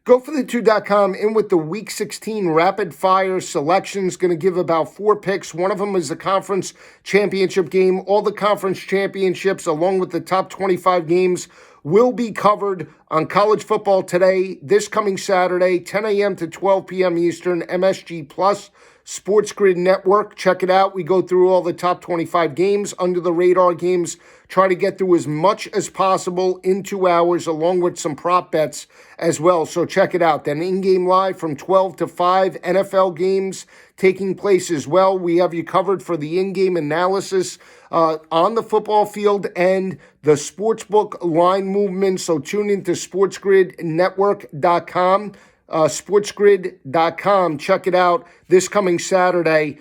GoForThe2.com in with the Week 16 rapid fire selections. Going to give about 4 picks. One of them is the conference championship game. All the conference championships, along with the top 25 games, will be covered on College Football Today this coming Saturday, 10 a.m. to 12 p.m. Eastern, MSG Plus, Sports Grid Network. Check it out. We go through all the top 25 games, under the radar games, try to get through as much as possible in 2 hours, along with some prop bets as well. So check it out. Then in-game live from 12 to 5, NFL games taking place as well. We have you covered for the in-game analysis on the football field and the sportsbook line movement. So tune into sportsgridnetwork.com. sportsgrid.com. Check it out this coming Saturday,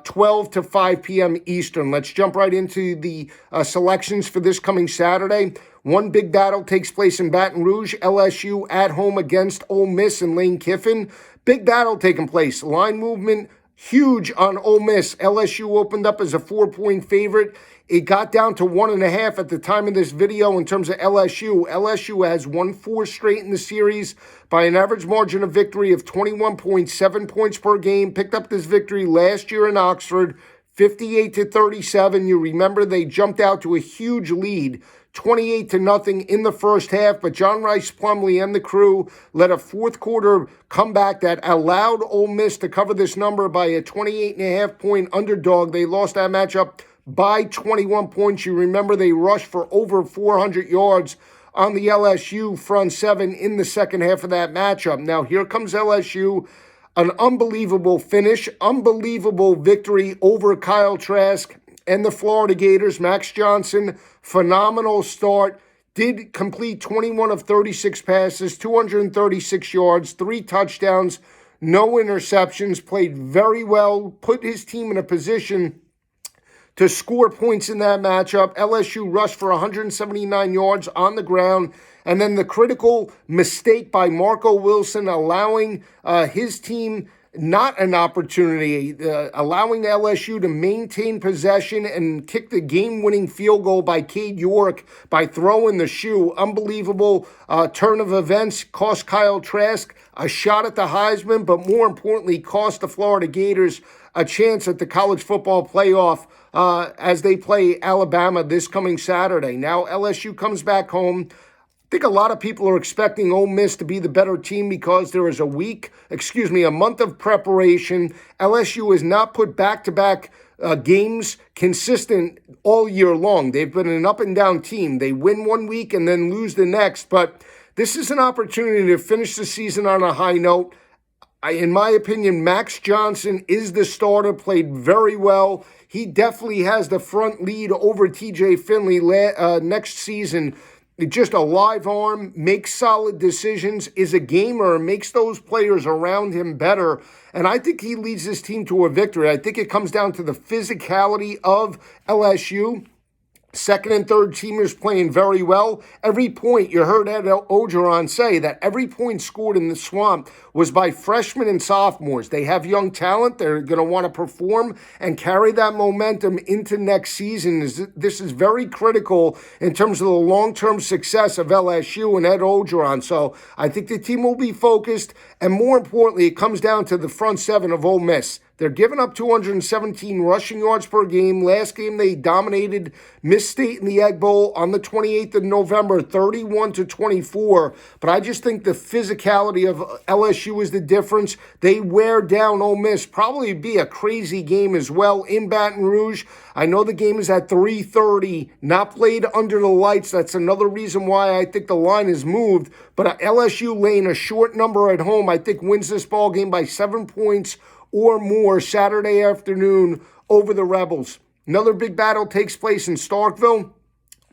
12 to 5 p.m. Eastern. Let's jump right into the selections for this coming Saturday. One big battle takes place in Baton Rouge, LSU at home against Ole Miss and Lane Kiffin. Big battle taking place. Line movement huge on Ole Miss. LSU opened up as a 4-point favorite. It got down to 1.5 at the time of this video in terms of LSU. LSU has won 4 straight in the series by an average margin of victory of 21.7 points per game. Picked up this victory last year in Oxford, 58-37. You remember they jumped out to a huge lead, 28-0 in the first half, but John Rice Plumlee and the crew led a fourth quarter comeback that allowed Ole Miss to cover this number by a 28.5-point underdog. They lost that matchup by 21 points. You remember they rushed for over 400 yards on the LSU front seven in the second half of that matchup. Now here comes LSU, an unbelievable finish, unbelievable victory over Kyle Trask and the Florida Gators. Max Johnson, phenomenal start. Did complete 21 of 36 passes, 236 yards, 3 touchdowns, no interceptions. Played very well, put his team in a position to score points in that matchup. LSU rushed for 179 yards on the ground. And then the critical mistake by Marco Wilson, allowing his team not an opportunity, allowing LSU to maintain possession and kick the game-winning field goal by Cade York by throwing the shoe. Unbelievable turn of events. Cost Kyle Trask a shot at the Heisman, but more importantly, cost the Florida Gators a chance at the college football playoff as they play Alabama this coming Saturday. Now LSU comes back home. I think a lot of people are expecting Ole Miss to be the better team because there is a month of preparation. LSU has not put back-to-back games consistent all year long. They've been an up-and-down team. They win one week and then lose the next, but this is an opportunity to finish the season on a high note. In my opinion, Max Johnson is the starter, played very well. He definitely has the front lead over TJ Finley next season. Just a live arm, makes solid decisions, is a gamer, makes those players around him better. And I think he leads this team to a victory. I think it comes down to the physicality of LSU. Second and third teamers playing very well. Every point, you heard Ed Ogeron say that every point scored in the Swamp was by freshmen and sophomores. They have young talent. They're going to want to perform and carry that momentum into next season. This is very critical in terms of the long-term success of LSU and Ed Ogeron. So I think the team will be focused. And more importantly, it comes down to the front seven of Ole Miss. They're giving up 217 rushing yards per game. Last game, they dominated Miss State in the Egg Bowl on the 28th of November, 31-24. But I just think the physicality of LSU is the difference. They wear down Ole Miss. Probably be a crazy game as well in Baton Rouge. I know the game is at 3:30, not played under the lights. That's another reason why I think the line is moved. But LSU laying a short number at home, I think wins this ball game by 7 points or more Saturday afternoon over the Rebels. Another big battle takes place in Starkville.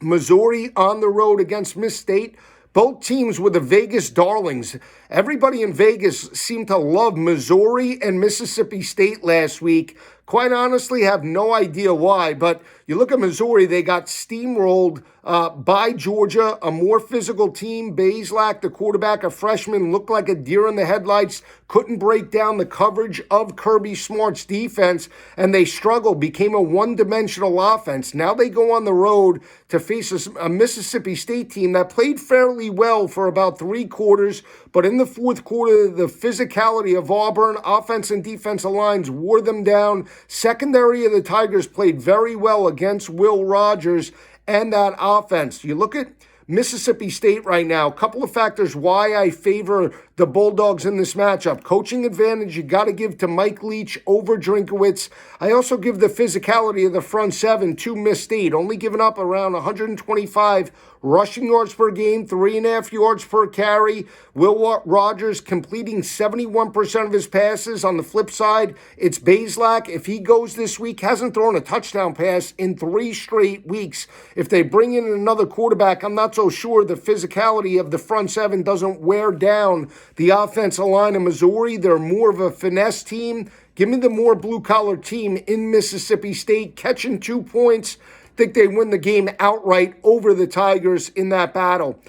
Missouri on the road against Miss State. Both teams were the Vegas darlings. Everybody in Vegas seemed to love Missouri and Mississippi State last week. Quite honestly, have no idea why. But you look at Missouri, they got steamrolled by Georgia, a more physical team. Bazelak, the quarterback, a freshman, looked like a deer in the headlights, couldn't break down the coverage of Kirby Smart's defense, and they struggled, became a one-dimensional offense. Now they go on the road to face a Mississippi State team that played fairly well for about 3 quarters, but in the fourth quarter, the physicality of Auburn, offense and defensive lines wore them down. Secondary of the Tigers played very well against Will Rogers and that offense. You look at Mississippi State right now, a couple of factors why I favor the Bulldogs in this matchup. Coaching advantage, you got to give to Mike Leach over Drinkowitz. I also give the physicality of the front seven to Miss State, only giving up around 125 rushing yards per game, 3.5 yards per carry. Will Rogers completing 71% of his passes. On the flip side, it's Bazelak. If he goes this week, hasn't thrown a touchdown pass in 3 straight weeks. If they bring in another quarterback, I'm not so sure the physicality of the front seven doesn't wear down the offensive line of Missouri. They're more of a finesse team. Give me the more blue-collar team in Mississippi State, catching 2 points. Think they win the game outright over the Tigers in that battle.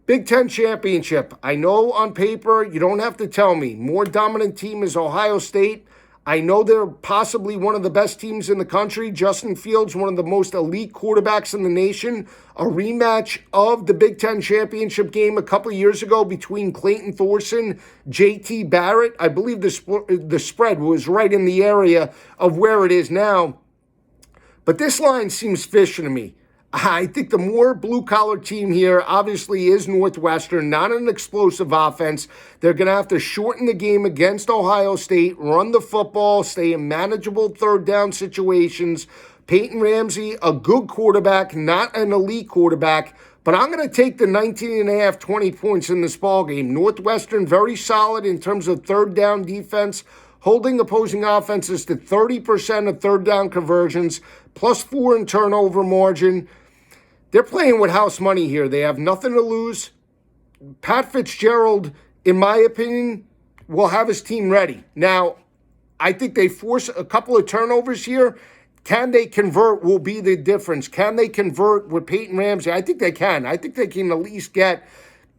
Big Ten championship. I know on paper, you don't have to tell me. More dominant team is Ohio State. I know they're possibly one of the best teams in the country. Justin Fields, one of the most elite quarterbacks in the nation. A rematch of the Big Ten championship game a couple of years ago between Clayton Thorson, J.T. Barrett. I believe the spread was right in the area of where it is now. But this line seems fishy to me. I think the more blue-collar team here obviously is Northwestern, not an explosive offense. They're going to have to shorten the game against Ohio State, run the football, stay in manageable third down situations. Peyton Ramsey, a good quarterback, not an elite quarterback, but I'm going to take the 19.5, 20 points in this ballgame. Northwestern very solid in terms of third down defense, holding opposing offenses to 30% of third down conversions, +4 in turnover margin. They're playing with house money here. They have nothing to lose. Pat Fitzgerald, in my opinion, will have his team ready. Now, I think they force a couple of turnovers here. Can they convert will be the difference. Can they convert with Peyton Ramsey? I think they can. I think they can at least get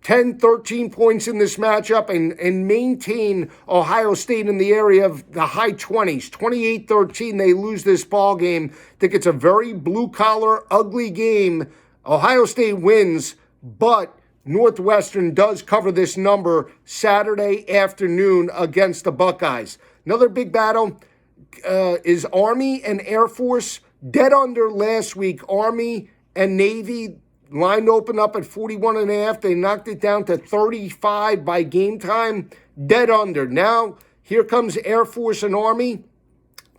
10, 13 points in this matchup and maintain Ohio State in the area of the high 20s. 28-13, they lose this ball game. I think it's a very blue-collar, ugly game. Ohio State wins, but Northwestern does cover this number Saturday afternoon against the Buckeyes. Another big battle is Army and Air Force. Dead under last week. Army and Navy line opened up at 41.5. They knocked it down to 35 by game time. Dead under. Now, here comes Air Force and Army.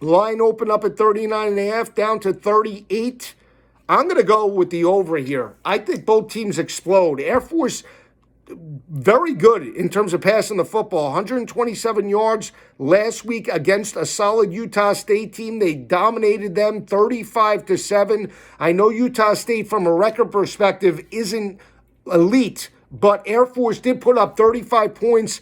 Line opened up at 39.5, down to 38. I'm going to go with the over here. I think both teams explode. Air Force, very good in terms of passing the football. 127 yards last week against a solid Utah State team. They dominated them 35-7. I know Utah State, from a record perspective, isn't elite, but Air Force did put up 35 points.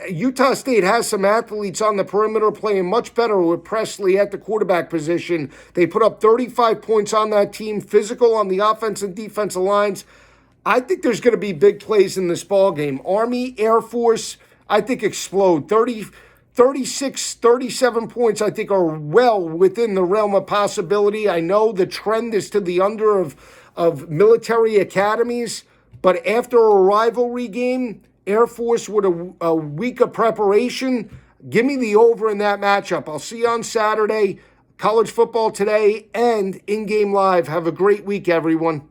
Utah State has some athletes on the perimeter playing much better with Presley at the quarterback position. They put up 35 points on that team, physical on the offense and defensive lines. I think there's going to be big plays in this ballgame. Army, Air Force, I think explode. 36, 37 points, I think, are well within the realm of possibility. I know the trend is to the under of military academies, but after a rivalry game, Air Force with a week of preparation, give me the over in that matchup. I'll see you on Saturday. College football today and in-game live. Have a great week, everyone.